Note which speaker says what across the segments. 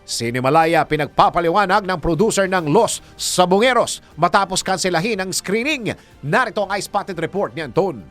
Speaker 1: Sinimalaya pinagpapaliwanag ng producer ng Los Sabongeros matapos kanselahin ang screening. Narito ang I-Spotted report ni Anton.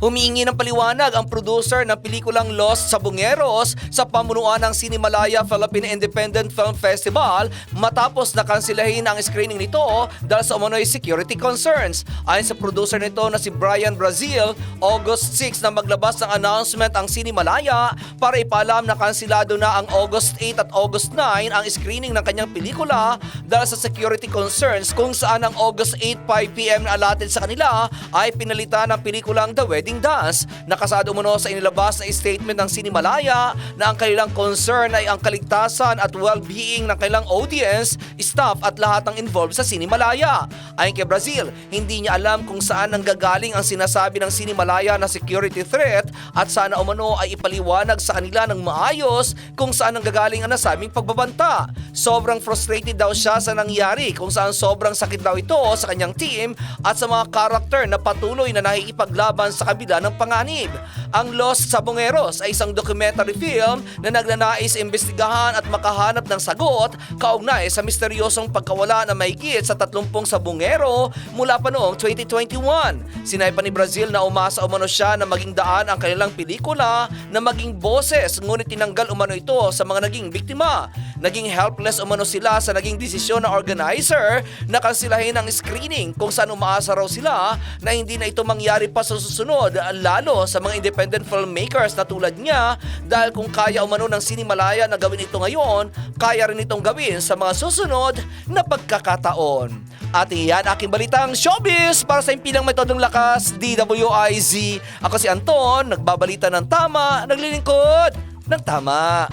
Speaker 2: Humihingi ng paliwanag ang producer ng pelikulang Los Sabongeros sa pamunuan ng Cinemalaya Philippine Independent Film Festival matapos na kansilahin ang screening nito dahil sa umano'y security concerns. Ayon sa producer nito na si Brian Brazil, August 6 na maglabas ng announcement ang Cinemalaya para ipaalam na kansilado na ang August 8 at August 9 ang screening ng kanyang pelikula dahil sa security concerns, kung saan ang August 8, 5 p.m. na allotted sa kanila ay pinalitan ng pelikulang The Wedding Dance. Nakasado umano sa inilabas na statement ng Cinemalaya na ang kanilang concern ay ang kaligtasan at well-being ng kanilang audience, staff at lahat ng involved sa Cinemalaya. Ayon kay Brazil, hindi niya alam kung saan nanggagaling ang sinasabi ng Cinemalaya na security threat at sana umano ay ipaliwanag sa kanila ng maayos kung saan nanggagaling ang nasabing pagbabanta. Sobrang frustrated daw siya sa nangyari, kung saan sobrang sakit daw ito sa kanyang team at sa mga karakter na patuloy na nakikipaglaban sa kabila ng panganib. Ang Los Sabongeros ay isang documentary film na nagnanais imbestigahan at makahanap ng sagot kaugnay sa misteryosong pagkawala na mahigit sa 30 sabongero mula pa noong 2021. Sinay pa ni Brazil na umasa umano siya na maging daan ang kanilang pelikula na maging boses, ngunit tinanggal umano ito sa mga naging biktima. Naging helpless umano sila sa naging desisyon ng organizer na kansilahin ang screening, kung saan umaasa raw sila na hindi na ito mangyari pa sa susunod, lalo sa mga independent filmmakers na tulad niya, dahil kung kaya umano ng Cinemalaya na gawin ito ngayon, kaya rin itong gawin sa mga susunod na pagkakataon. At iyan aking balitang showbiz para sa impilang metodong lakas, DWIZ. Ako si Anton, nagbabalita ng tama, naglilingkod ng tama.